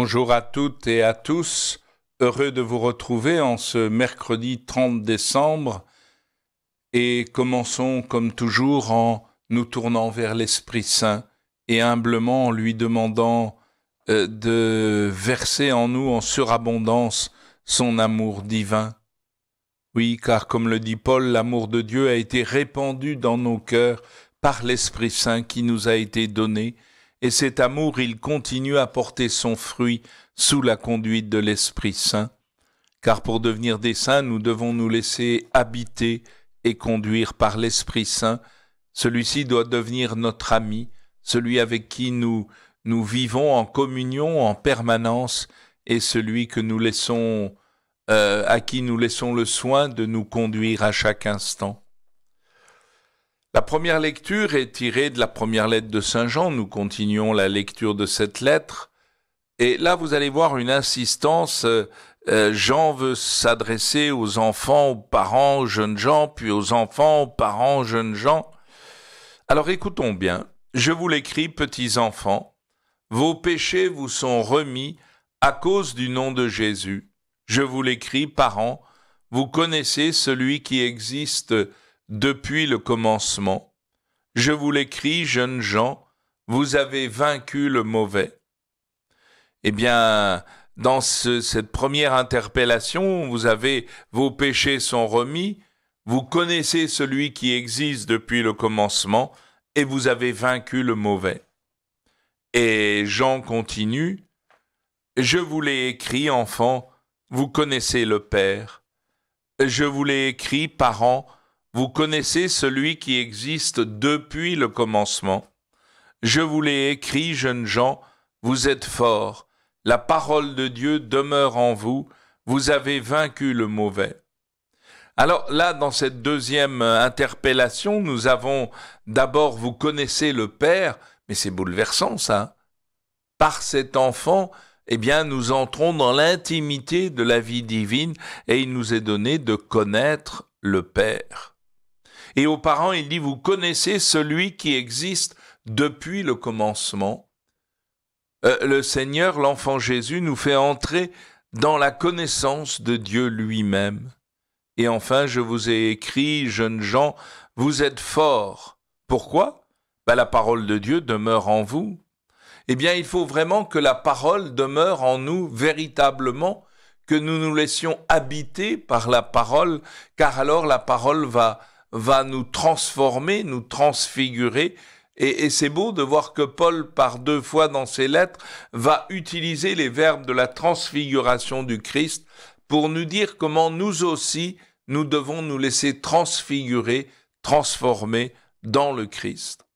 Bonjour à toutes et à tous, heureux de vous retrouver en ce mercredi 30 décembre et commençons comme toujours en nous tournant vers l'Esprit Saint et humblement en lui demandant de verser en nous en surabondance son amour divin. Oui, car comme le dit Paul, l'amour de Dieu a été répandu dans nos cœurs par l'Esprit Saint qui nous a été donné, et cet amour, il continue à porter son fruit sous la conduite de l'Esprit Saint. Car pour devenir des saints, nous devons nous laisser habiter et conduire par l'Esprit Saint. Celui-ci doit devenir notre ami, celui avec qui nous vivons en communion en permanence, et celui que nous laissons, à qui nous laissons le soin de nous conduire à chaque instant. La première lecture est tirée de la première lettre de Saint Jean. Nous continuons la lecture de cette lettre. Et là, vous allez voir une insistance. Jean veut s'adresser aux enfants, aux parents, aux jeunes gens, puis aux enfants, aux parents, aux jeunes gens. Alors écoutons bien. Je vous l'écris, petits enfants. Vos péchés vous sont remis à cause du nom de Jésus. Je vous l'écris, parents. Vous connaissez celui qui existe depuis le commencement. Je vous l'écris, jeunes gens, vous avez vaincu le mauvais. Eh bien, dans cette première interpellation, vous avez « vos péchés sont remis », vous connaissez celui qui existe depuis le commencement et vous avez vaincu le mauvais. Et Jean continue « Je vous l'ai écrit, enfants, vous connaissez le Père. Je vous l'ai écrit, parents, vous connaissez celui qui existe depuis le commencement. Je vous l'ai écrit, jeunes gens, vous êtes forts. La parole de Dieu demeure en vous. Vous avez vaincu le mauvais. » Alors là, dans cette deuxième interpellation, nous avons d'abord « vous connaissez le Père », mais c'est bouleversant ça. Par cet enfant, eh bien, nous entrons dans l'intimité de la vie divine et il nous est donné de connaître le Père. Et aux parents, il dit, vous connaissez celui qui existe depuis le commencement. Le Seigneur, l'enfant Jésus, nous fait entrer dans la connaissance de Dieu lui-même. Et enfin, je vous ai écrit, jeunes gens, vous êtes forts. Pourquoi ? La parole de Dieu demeure en vous. Eh bien, il faut vraiment que la parole demeure en nous véritablement, que nous nous laissions habiter par la parole, car alors la parole va nous transformer, nous transfigurer, et c'est beau de voir que Paul, par 2 fois dans ses lettres, va utiliser les verbes de la transfiguration du Christ pour nous dire comment nous aussi, nous devons nous laisser transfigurer, transformer dans le Christ.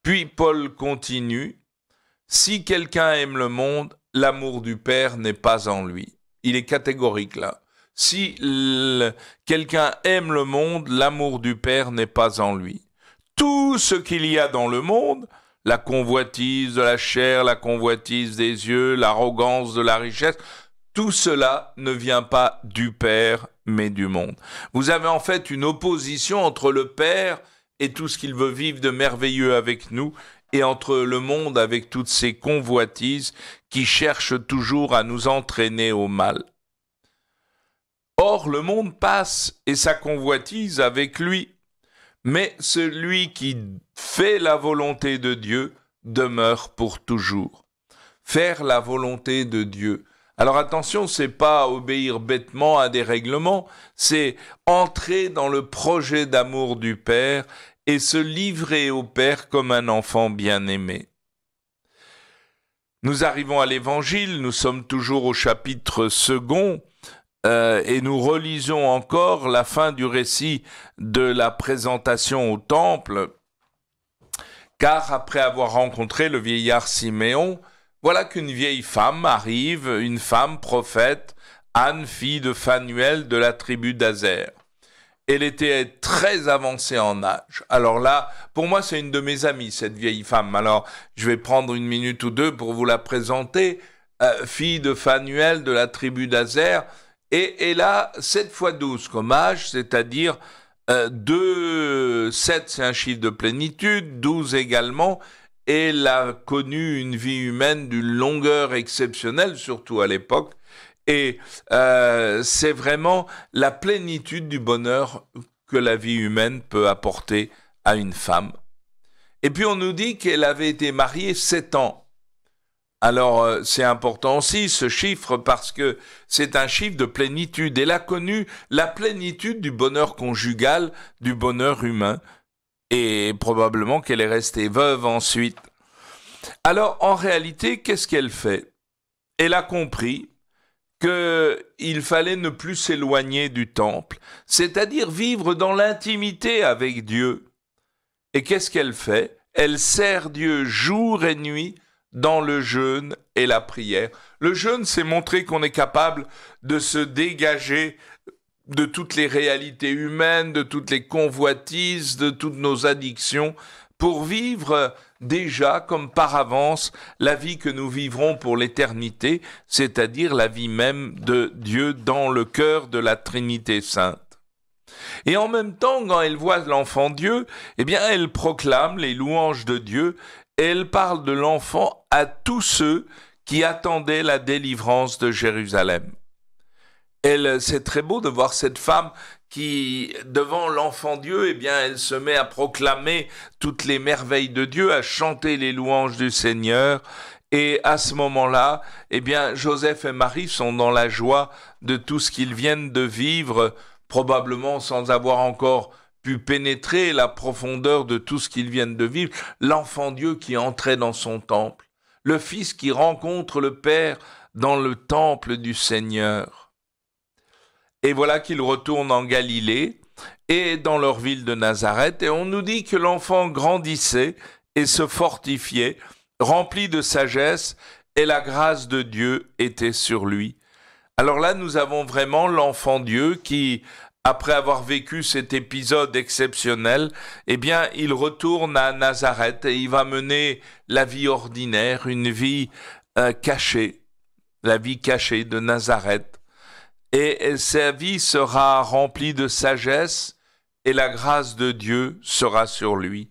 Puis Paul continue, « Si quelqu'un aime le monde, l'amour du Père n'est pas en lui. » Il est catégorique là. Si quelqu'un aime le monde, l'amour du Père n'est pas en lui. Tout ce qu'il y a dans le monde, la convoitise de la chair, la convoitise des yeux, l'arrogance de la richesse, tout cela ne vient pas du Père, mais du monde. Vous avez en fait une opposition entre le Père et tout ce qu'il veut vivre de merveilleux avec nous, et entre le monde avec toutes ses convoitises qui cherchent toujours à nous entraîner au mal. Or, le monde passe et sa convoitise avec lui, mais celui qui fait la volonté de Dieu demeure pour toujours. Faire la volonté de Dieu. Alors attention, c'est pas obéir bêtement à des règlements, c'est entrer dans le projet d'amour du Père et se livrer au Père comme un enfant bien-aimé. Nous arrivons à l'Évangile, nous sommes toujours au chapitre 2, et nous relisons encore la fin du récit de la présentation au temple, car après avoir rencontré le vieillard Siméon, voilà qu'une vieille femme arrive, une femme prophète, Anne, fille de Phanuel de la tribu d'Aser. Elle était très avancée en âge. Alors là, pour moi, c'est une de mes amies, cette vieille femme. Alors, je vais prendre 1 minute ou 2 pour vous la présenter. Fille de Phanuel de la tribu d'Aser. Et elle a 7 fois 12 comme âge, c'est-à-dire 7 c'est un chiffre de plénitude, 12 également, elle a connu une vie humaine d'une longueur exceptionnelle, surtout à l'époque, et c'est vraiment la plénitude du bonheur que la vie humaine peut apporter à une femme. Et puis on nous dit qu'elle avait été mariée 7 ans. Alors c'est important aussi ce chiffre parce que c'est un chiffre de plénitude. Elle a connu la plénitude du bonheur conjugal, du bonheur humain, et probablement qu'elle est restée veuve ensuite. Alors en réalité, qu'est-ce qu'elle fait? Elle a compris qu'il fallait ne plus s'éloigner du temple, c'est-à-dire vivre dans l'intimité avec Dieu. Et qu'est-ce qu'elle fait? Elle sert Dieu jour et nuit dans le jeûne et la prière. Le jeûne, c'est montrer qu'on est capable de se dégager de toutes les réalités humaines, de toutes les convoitises, de toutes nos addictions, pour vivre déjà comme par avance la vie que nous vivrons pour l'éternité, c'est-à-dire la vie même de Dieu dans le cœur de la Trinité sainte. Et en même temps, quand elle voit l'enfant Dieu, eh bien, elle proclame les louanges de Dieu et elle parle de l'enfant à tous ceux qui attendaient la délivrance de Jérusalem. C'est très beau de voir cette femme qui, devant l'enfant Dieu, eh bien, elle se met à proclamer toutes les merveilles de Dieu, à chanter les louanges du Seigneur. Et à ce moment-là, eh bien, Joseph et Marie sont dans la joie de tout ce qu'ils viennent de vivre, probablement sans avoir encore pu pénétrer la profondeur de tout ce qu'ils viennent de vivre. L'enfant Dieu qui entrait dans son temple, le Fils qui rencontre le Père dans le temple du Seigneur. Et voilà qu'ils retournent en Galilée et dans leur ville de Nazareth. Et on nous dit que l'enfant grandissait et se fortifiait, rempli de sagesse, et la grâce de Dieu était sur lui. Alors là, nous avons vraiment l'enfant Dieu qui, après avoir vécu cet épisode exceptionnel, eh bien, il retourne à Nazareth et il va mener la vie ordinaire, une vie cachée, la vie cachée de Nazareth. Et sa vie sera remplie de sagesse et la grâce de Dieu sera sur lui.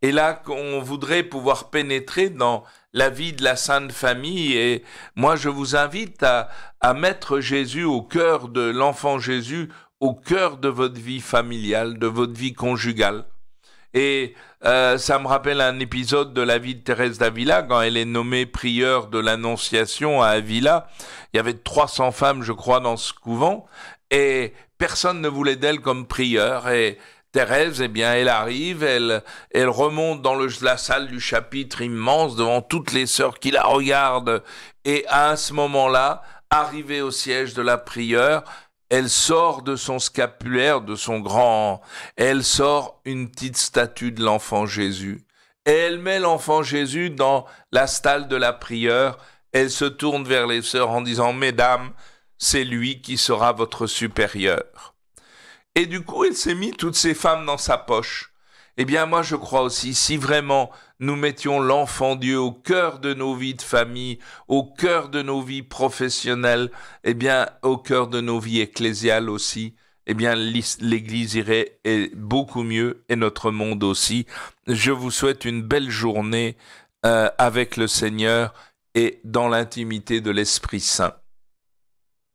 Et là, on voudrait pouvoir pénétrer dans la vie de la Sainte Famille et moi, je vous invite à mettre Jésus au cœur de l'enfant Jésus, au cœur de votre vie familiale, de votre vie conjugale. Et ça me rappelle un épisode de la vie de Thérèse d'Avila, quand elle est nommée prieure de l'Annonciation à Avila. Il y avait 300 femmes, je crois, dans ce couvent, et personne ne voulait d'elle comme prieure. Et Thérèse, eh bien, elle arrive, elle remonte dans la salle du chapitre immense, devant toutes les sœurs qui la regardent, et à ce moment-là, arrivée au siège de la prieure, elle sort de son scapulaire, elle sort une petite statue de l'enfant Jésus. Et elle met l'enfant Jésus dans la stalle de la prieure. Elle se tourne vers les sœurs en disant « Mesdames, c'est lui qui sera votre supérieur. » Et du coup, elle s'est mis toutes ces femmes dans sa poche. Eh bien, moi, je crois aussi, si vraiment nous mettions l'enfant Dieu au cœur de nos vies de famille, au cœur de nos vies professionnelles, eh bien, au cœur de nos vies ecclésiales aussi, eh bien, l'Église irait beaucoup mieux et notre monde aussi. Je vous souhaite une belle journée avec le Seigneur et dans l'intimité de l'Esprit Saint.